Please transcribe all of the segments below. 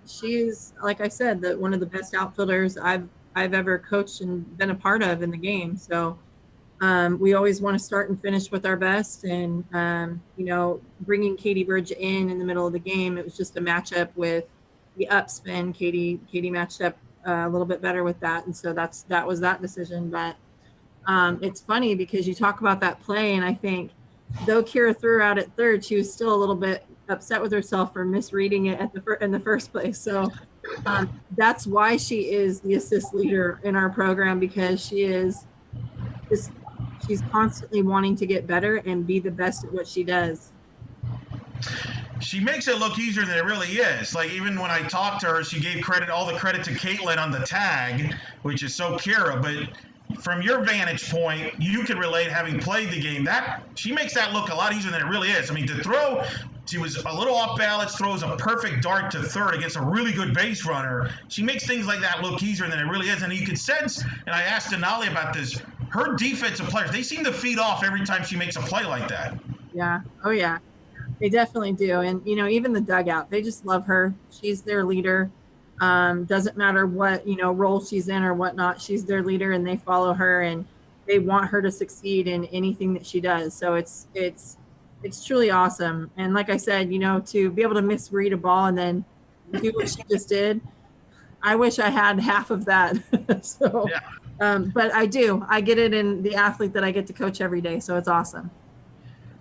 She's, like I said, one of the best outfielders I've ever coached and been a part of in the game. So we always want to start and finish with our best. And bringing Katie Bridge in the middle of the game, it was just a matchup with the upspin. Katie matched up a little bit better with that, and so that was that decision. But it's funny because you talk about that play, and I think though Kira threw out at third, she was still a little bit upset with herself for misreading it in the first place. So that's why she is the assist leader in our program, because she's constantly wanting to get better and be the best at what she does. She makes it look easier than it really is. Like, even when I talked to her, she gave all the credit to Caitlin on the tag, which is so Kira. But from your vantage point, you can relate, having played the game, that she makes that look a lot easier than it really is. I mean, to throw, she was a little off balance, throws a perfect dart to third against a really good base runner. She makes things like that look easier than it really is. And you can sense, and I asked Denali about this, her defensive players, they seem to feed off every time she makes a play like that. Yeah. Oh, yeah. They definitely do. And, even the dugout, they just love her. She's their leader. Doesn't matter what, role she's in or whatnot. She's their leader, and they follow her, and they want her to succeed in anything that she does. So it's truly awesome. And like I said, to be able to misread a ball and then do what she just did, I wish I had half of that. So, yeah. But I do. I get it in the athlete that I get to coach every day. So it's awesome.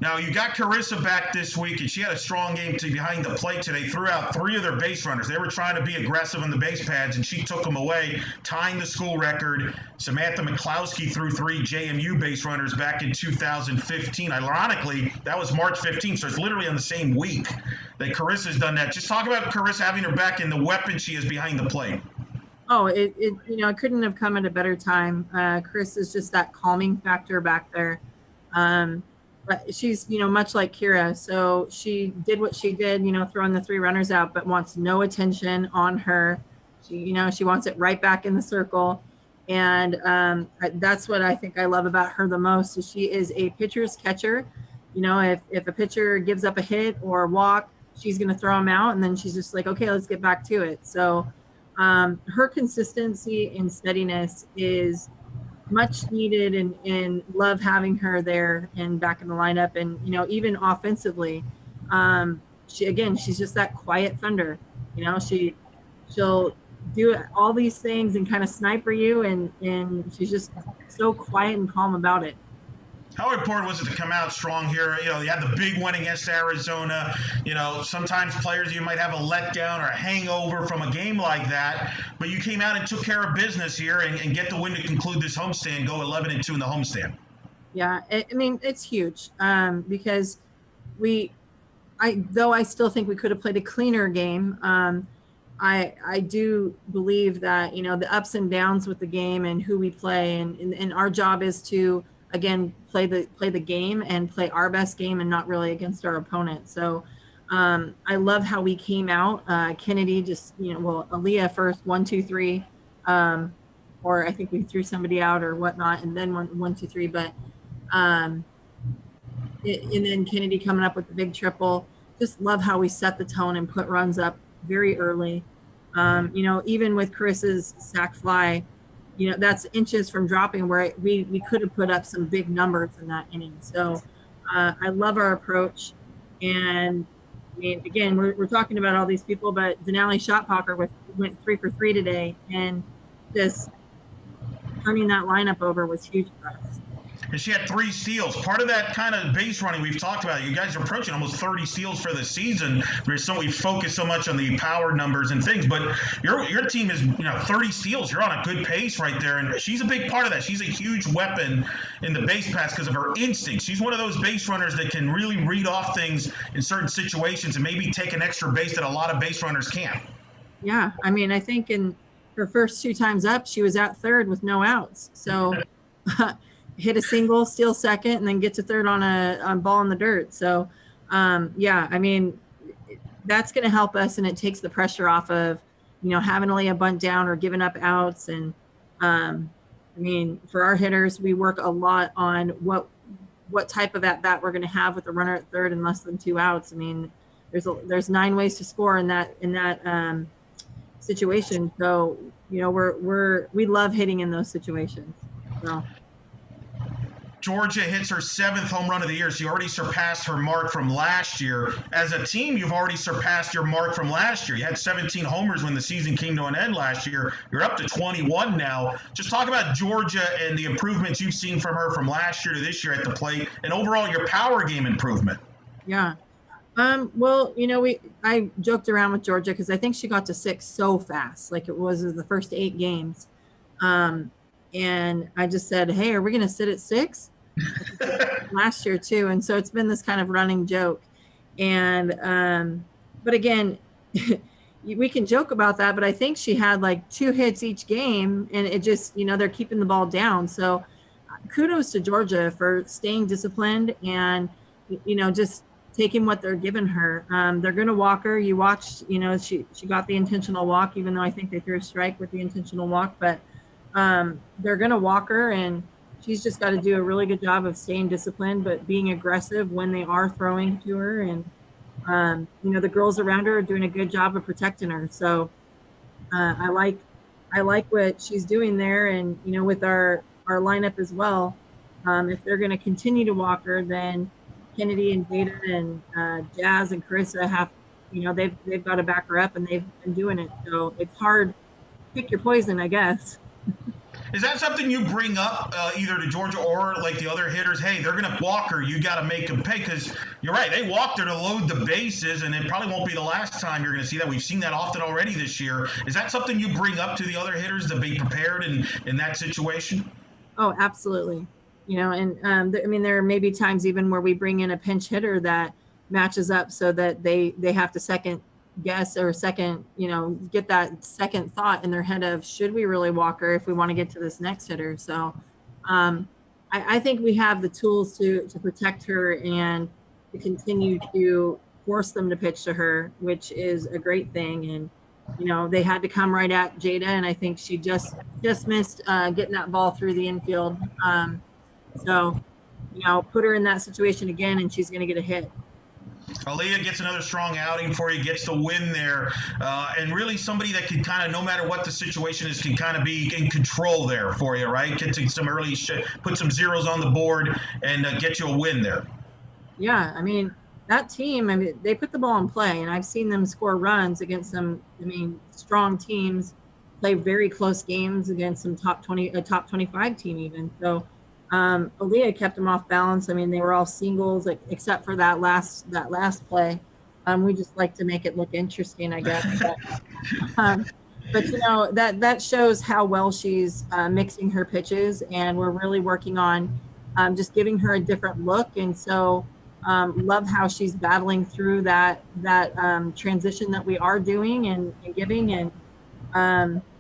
Now, you got Carissa back this week, and she had a strong game behind the plate today. Threw out 3 of their base runners. They were trying to be aggressive on the base pads, and she took them away, tying the school record. Samantha McCloskey threw 3 JMU base runners back in 2015. Ironically, that was March 15th, so it's literally on the same week that Carissa's done that. Just talk about Carissa having her back and the weapon she is behind the plate. Oh, it couldn't have come at a better time. Chris is just that calming factor back there. But she's, much like Kira. So she did what she did, throwing the 3 runners out, but wants no attention on her. She wants it right back in the circle. And that's what I think I love about her the most, is she is a pitcher's catcher. If a pitcher gives up a hit or a walk, she's going to throw them out. And then she's just like, okay, let's get back to it. So her consistency and steadiness is much needed, and love having her there and back in the lineup. And even offensively, she's just that quiet thunder. She'll do all these things and kind of sniper you, and she's just so quiet and calm about it. How important was it to come out strong here? You had the big win against Arizona. Sometimes players, you might have a letdown or a hangover from a game like that, but you came out and took care of business here and get the win to conclude this homestand, go 11-2 in the homestand. Yeah, it's huge because though I still think we could have played a cleaner game. I do believe that, the ups and downs with the game and who we play, and our job is to, again, play the game and play our best game and not really against our opponent. So I love how we came out. Kennedy just, Aaliyah first, 1, 2, 3, or I think we threw somebody out or whatnot, and then 1, 2, 3. But and then Kennedy coming up with the big triple. Just love how we set the tone and put runs up very early. Even with Carissa's sac fly, that's inches from dropping, where we could have put up some big numbers in that inning. So I love our approach. And again, we're talking about all these people, but Denali Shotpocker went 3 for 3 today, and just turning that lineup over was huge for us. And she had 3 steals. Part of that kind of base running we've talked about. You guys are approaching almost 30 steals for the season. We focus so much on the power numbers and things, but your team is 30 steals. You're on a good pace right there, and she's a big part of that. She's a huge weapon in the base pass because of her instincts. She's one of those base runners that can really read off things in certain situations and maybe take an extra base that a lot of base runners can't. Yeah, I think in her first 2 times up, she was at third with no outs. So. Hit a single, steal second, and then get to third on a ball in the dirt. So, that's going to help us, and it takes the pressure off of, having to lay a bunt down or giving up outs. And, for our hitters, we work a lot on what type of at-bat we're going to have with a runner at third and less than 2 outs. there's 9 ways to score in that situation. So, you know, we love hitting in those situations. So. Georgia hits her 7th home run of the year. She already surpassed her mark from last year. As a team, you've already surpassed your mark from last year. You had 17 homers when the season came to an end last year. You're up to 21 now. Just talk about Georgia and the improvements you've seen from her from last year to this year at the plate, and overall your power game improvement. Yeah. Well, you know, I joked around with Georgia because I think she got to 6 so fast, like it was the first 8 games. And I just said, hey, are we going to sit at 6? Last year too. And so it's been this kind of running joke. And, but again, we can joke about that, but I think she had like 2 hits each game, and it just, you know, they're keeping the ball down. So kudos to Georgia for staying disciplined and, you know, just taking what they're giving her. They're going to walk her. You watched, you know, she got the intentional walk, even though I think they threw a strike with the intentional walk, but they're going to walk her, and she's just got to do a really good job of staying disciplined, but being aggressive when they are throwing to her. And, you know, the girls around her are doing a good job of protecting her. So I like what she's doing there. And, you know, with our lineup as well, if they're going to continue to walk her, then Kennedy and Jada and Jazz and Carissa have, you know, they've got to back her up, and they've been doing it. So it's hard. Pick your poison, I guess. Is that something you bring up either to Georgia or like the other hitters? Hey, they're going to walk her. You got to make them pay, because you're right. They walked her to load the bases, and it probably won't be the last time you're going to see that. We've seen that often already this year. Is that something you bring up to the other hitters to be prepared in that situation? Oh, absolutely. You know, and I mean, there may be times even where we bring in a pinch hitter that matches up so that they have to second guess or second, you know, get that second thought in their head of, should we really walk her if we want to get to this next hitter? So I think we have the tools to protect her and to continue to force them to pitch to her, which is a great thing. And, you know, they had to come right at Jada, and I think she just missed getting that ball through the infield. So, you know, put her in that situation again, and she's going to get a hit. Aaliyah gets another strong outing for you, gets the win there, and really somebody that can kind of, no matter what the situation is, can kind of be in control there for you, right? Get to some early shit, put some zeros on the board, and get you a win there. Yeah, I mean, that team, I mean, they put the ball in play, and I've seen them score runs against some, I mean, strong teams, play very close games against some top 25 team even. So Aaliyah kept them off balance. I mean, they were all singles except for that last play. We just like to make it look interesting, I guess. But you know, that shows how well she's mixing her pitches, and we're really working on just giving her a different look. And so love how she's battling through that transition that we are doing and giving. And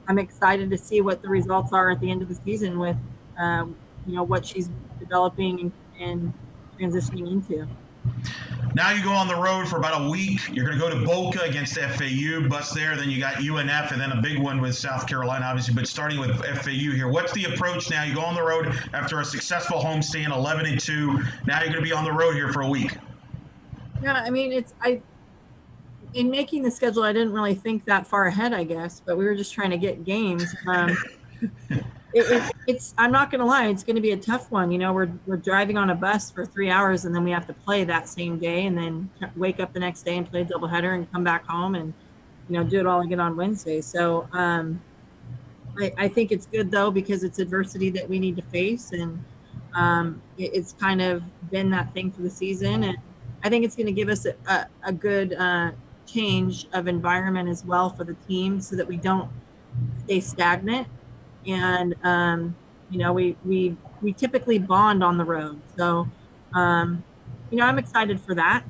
I'm excited to see what the results are at the end of the season with you know, what she's developing and transitioning into. Now you go on the road for about a week. You're going to go to Boca against FAU, bust there. Then you got UNF, and then a big one with South Carolina, obviously. But starting with FAU here, what's the approach now? You go on the road after a successful homestand, 11-2. Now you're going to be on the road here for a week. Yeah, I mean, in making the schedule, I didn't really think that far ahead, I guess. But we were just trying to get games. It's I'm not gonna lie, it's gonna be a tough one. You know, we're driving on a bus for 3 hours, and then we have to play that same day, and then wake up the next day and play a doubleheader and come back home and, you know, do it all again on Wednesday. So I think it's good though, because it's adversity that we need to face, and it's kind of been that thing for the season, and I think it's going to give us a good change of environment as well for the team, so that we don't stay stagnant. And you know, we typically bond on the road, so you know, I'm excited for that.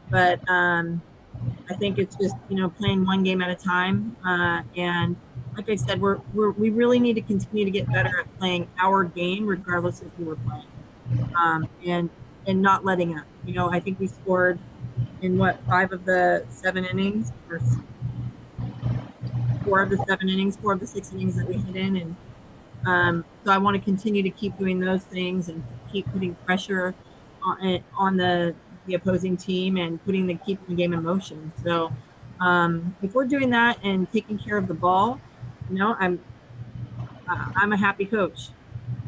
But I think it's just, you know, playing one game at a time, and like I said, we really need to continue to get better at playing our game regardless of who we're playing, and not letting up. You know, I think we scored in 5 of the 7 innings, or 4 of the 7 innings, 4 of the 6 innings that we hit in. And so I want to continue to keep doing those things and keep putting pressure on the the opposing team and keeping the game in motion. So if we're doing that and taking care of the ball, I'm a happy coach.